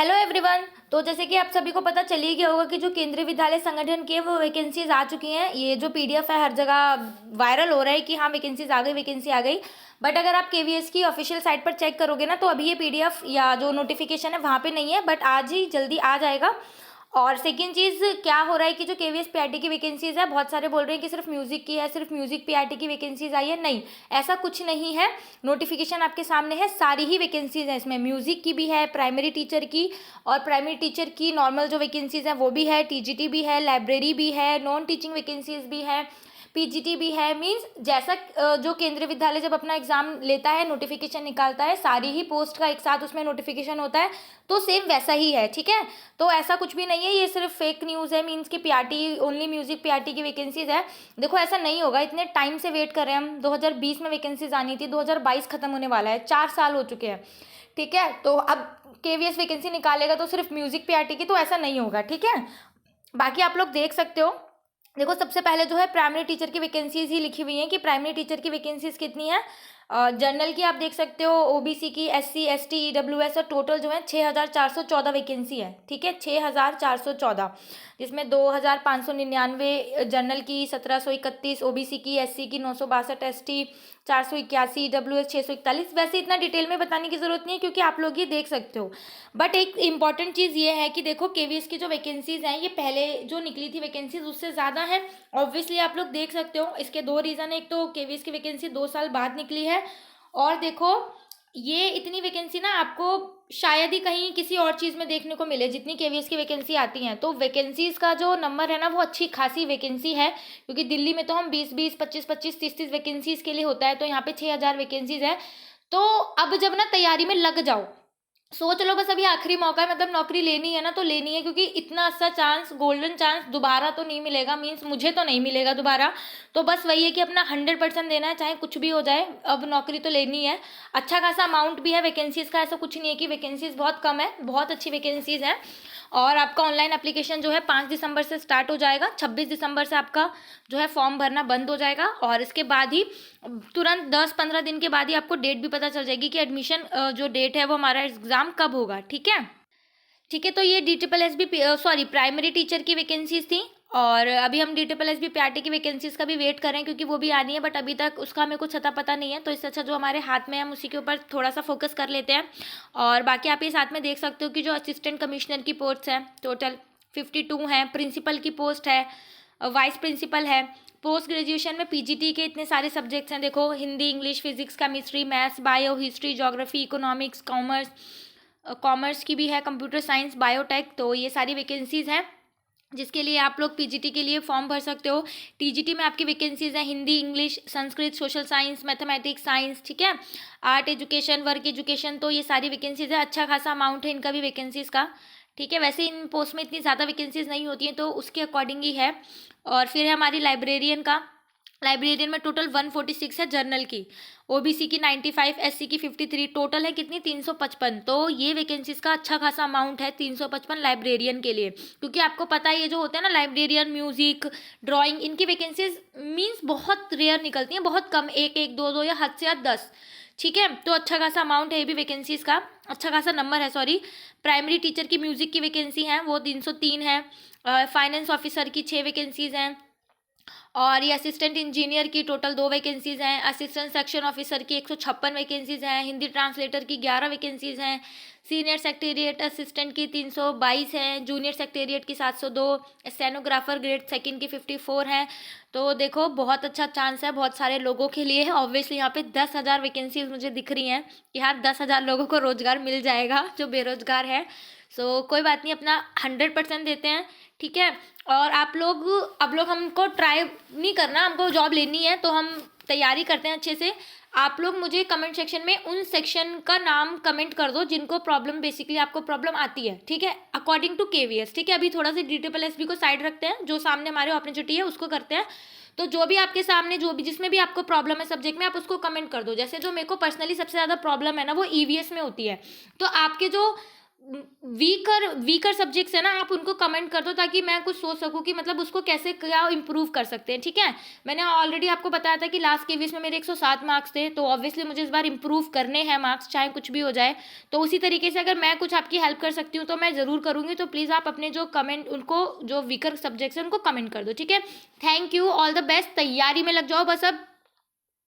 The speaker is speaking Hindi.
Hello everyone. तो जैसे कि आप सभी को पता चल ही गया होगा कि जो केंद्रीय विद्यालय संगठन की है वो वैकेंसीज आ चुकी हैं। ये जो पीडीएफ है हर जगह वायरल हो रहा है कि हाँ वैकेंसीज आ गई, वैकेंसी आ गई। बट अगर आप केवीएस की ऑफिशियल साइट पर चेक करोगे ना तो अभी ये पीडीएफ या जो नोटिफिकेशन है वहाँ पे नहीं है, बट आज ही जल्दी आ जाएगा। और सेकंड चीज़ क्या हो रहा है कि जो केवीएस पीआरटी की वैकेंसीज है, बहुत सारे बोल रहे हैं कि सिर्फ म्यूजिक की है, सिर्फ म्यूजिक पीआरटी की वैकेंसीज आई है। नहीं, ऐसा कुछ नहीं है। नोटिफिकेशन आपके सामने है, सारी ही वैकेंसीज हैं इसमें। म्यूजिक की भी है, प्राइमरी टीचर की, और प्राइमरी टीचर की नॉर्मल जो वैकेंसीज हैं वो भी है, टीजीटी भी है, लाइब्रेरी भी है, नॉन टीचिंग वैकेंसीज भी है, पीजीटी भी है। मींस जैसा जो केंद्रीय विद्यालय जब अपना एग्जाम लेता है, नोटिफिकेशन निकालता है, सारी ही पोस्ट का एक साथ उसमें नोटिफिकेशन होता है, तो सेम वैसा ही है। ठीक है, तो ऐसा कुछ भी नहीं है, ये सिर्फ फेक न्यूज़ है। मींस कि पीआरटी ओनली म्यूजिक पीआरटी की वैकेंसीज है। देखो ऐसा नहीं होगा, इतने टाइम से वेट कर रहे हैं हम। 2020 में वैकेंसीज आनी थी, 2022 खत्म होने वाला है, 4 साल हो चुके हैं। ठीक है, तो अब केवीएस वैकेंसी निकालेगा तो सिर्फ म्यूजिक पीआरटी की, तो ऐसा नहीं होगा। ठीक है, बाकी आप लोग देख सकते हो। देखो सबसे पहले जो है प्राइमरी टीचर की वैकेंसीज ही लिखी हुई हैं कि प्राइमरी टीचर की वैकेंसीज कितनी है। जनरल की आप देख सकते हो, ओबीसी की, एससी एसटी ईडब्ल्यूएस और टोटल जो है 6414 वैकेंसी है। ठीक है, 6414, जिसमें 2599 जनरल की, 1731 ओबीसी की, एससी की 962, एसटी 481, ईडब्ल्यूएस 641। वैसे इतना डिटेल में बताने की जरूरत नहीं है क्योंकि आप लोग ये देख सकते हो। बट एक इम्पॉर्टेंट चीज़ ये है कि देखो केवीएस की जो वैकेंसीज हैं ये पहले जो निकली थी वैकेंसीज उससे ज़्यादा है। ऑब्वियसली आप लोग देख सकते हो, इसके दो रीज़न है। एक तो केवीएस की वैकेंसी 2 साल बाद निकली है, और देखो ये इतनी वैकेंसी ना आपको शायद ही कहीं किसी और चीज़ में देखने को मिले जितनी केवीएस की वैकेंसी आती हैं। तो वैकेंसीज का जो नंबर है ना वो अच्छी खासी वैकेंसी है, क्योंकि दिल्ली में तो हम 20-20, 25-25, 30-30 वैकेंसीज के लिए होता है, तो यहाँ पे 6000 वैकेंसीज है। तो अब जब ना तैयारी में लग जाओ, सोच लो बस अभी आखिरी मौका है, मतलब नौकरी लेनी है ना तो लेनी है, क्योंकि इतना अच्छा चांस, गोल्डन चांस दोबारा तो नहीं मिलेगा। मीन्स मुझे तो नहीं मिलेगा दोबारा। तो बस वही है कि अपना 100% देना है, चाहे कुछ भी हो जाए, अब नौकरी तो लेनी है। अच्छा खासा अमाउंट भी है वैकेंसीज का, ऐसा कुछ नहीं है कि वैकेंसीज बहुत कम है, बहुत अच्छी वैकेंसीज है। और आपका ऑनलाइन एप्लीकेशन जो है 5 दिसंबर से स्टार्ट हो जाएगा, 26 दिसंबर से आपका जो है फॉर्म भरना बंद हो जाएगा, और इसके बाद ही तुरंत 10-15 दिन के बाद ही आपको डेट भी पता चल जाएगी कि एडमिशन जो डेट है वो हमारा एग्ज़ाम कब होगा। ठीक है, ठीक है। तो ये D triple S B, sorry, primary teacher की वैकेंसीज थी। और अभी हम D triple S B PRT की वैकेंसीज का भी वेट कर रहे हैं क्योंकि वो भी आनी है, बट अभी तक उसका हमें कुछ अता पता नहीं है। तो इससे अच्छा जो हमारे हाथ में है हम उसी के ऊपर थोड़ा सा फोकस कर लेते हैं। और बाकी आप ये साथ में देख सकते हो कि जो असिस्टेंट कमिश्नर की पोस्ट है टोटल 52 हैं, प्रिंसिपल की पोस्ट है, वाइस प्रिंसिपल है। पोस्ट ग्रेजुएशन में पीजीटी के इतने सारे सब्जेक्ट्स हैं, देखो Hindi, English, physics, chemistry, maths, bio, history, geography, economics, commerce, commerce की भी है, कंप्यूटर साइंस, बायोटेक। तो ये सारी वैकेंसीज हैं जिसके लिए आप लोग पीजीटी के लिए फॉर्म भर सकते हो। टीजीटी में आपकी वैकेंसीज हैं Hindi, English, Sanskrit, social science, mathematics, science. ठीक है, आर्ट एजुकेशन, वर्क एजुकेशन, तो ये सारी वैकेंसीज है। अच्छा खासा अमाउंट है इनका भी वैकेंसीज का। ठीक है, वैसे इन पोस्ट में इतनी ज़्यादा वैकेंसीज नहीं होती हैं तो उसके अकॉर्डिंग ही है। और फिर है हमारी लाइब्रेरियन का, लाइब्रेरियन में टोटल 146 है जनरल की, ओबीसी की 95, एससी की 53, टोटल है कितनी 355। तो ये वैकेंसीज का अच्छा खासा अमाउंट है 355 लाइब्रेरियन के लिए, क्योंकि आपको पता है ये जो होते हैं ना लाइब्रेरियन, म्यूजिक, ड्राइंग, इनकी वैकेंसीज मीन्स बहुत रेयर निकलती हैं, बहुत कम, एक एक दो दो या हद से हद 10। ठीक है, तो अच्छा खासा अमाउंट है ये भी वैकेंसीज का, अच्छा खासा नंबर है। सॉरी, प्राइमरी टीचर की म्यूजिक की वैकेंसी है वो 303 है। फाइनेंस ऑफिसर की 6 वैकेंसीज हैं। और ये असिस्टेंट इंजीनियर की टोटल 2 वैकेंसीज हैं। असिस्टेंट सेक्शन ऑफिसर की 156 वैकेंसीज हैं। हिंदी ट्रांसलेटर की 11 वैकेंसीज हैं। सीनियर सेक्रेटेरिएट असिस्टेंट की 322 हैं। जूनियर सेक्रेटेरिएट की 702। स्टेनोग्राफर ग्रेड सेकंड की 54 हैं। तो देखो बहुत अच्छा चांस है बहुत सारे लोगों के लिए। ऑब्वियसली यहाँ पे 10,000 वैकेंसीज मुझे दिख रही हैं कि हाँ 10,000 लोगों को रोजगार मिल जाएगा जो बेरोजगार है। सो कोई बात नहीं, अपना 100% देते हैं। ठीक है, और आप लोग, अब लोग हमको ट्राई नहीं करना, हमको जॉब लेनी है तो हम तैयारी करते हैं अच्छे से। आप लोग मुझे कमेंट सेक्शन में उन सेक्शन का नाम कमेंट कर दो जिनको प्रॉब्लम, बेसिकली आपको प्रॉब्लम आती है। ठीक है, अकॉर्डिंग टू केवीएस। ठीक है, अभी थोड़ा सा DSSB को साइड रखते हैं, जो सामने हमारे अपॉर्चुनिटी है उसको करते हैं। तो जो भी आपके सामने, जो भी जिसमें भी आपको प्रॉब्लम है सब्जेक्ट में, आप उसको कमेंट कर दो। जैसे जो मेरे को पर्सनली सबसे ज़्यादा प्रॉब्लम है ना वो ईवीएस में होती है। तो आपके जो वीकर सब्जेक्ट्स है ना, आप उनको कमेंट कर दो ताकि मैं कुछ सोच सकूं कि मतलब उसको कैसे क्या इम्प्रूव कर सकते हैं, ठीक है। मैंने ऑलरेडी आपको बताया था कि लास्ट केवीएस में मेरे 107 मार्क्स थे, तो ऑब्वियसली मुझे इस बार इम्प्रूव करने हैं मार्क्स, चाहे कुछ भी हो जाए। तो उसी तरीके से अगर मैं कुछ आपकी हेल्प कर सकती हूँ तो मैं ज़रूर करूँगी। तो प्लीज़ आप अपने जो कमेंट उनको जो वीकर सब्जेक्ट्स हैं उनको कमेंट कर दो, ठीक है। Thank you, all the best, तैयारी में लग जाओ बस अब।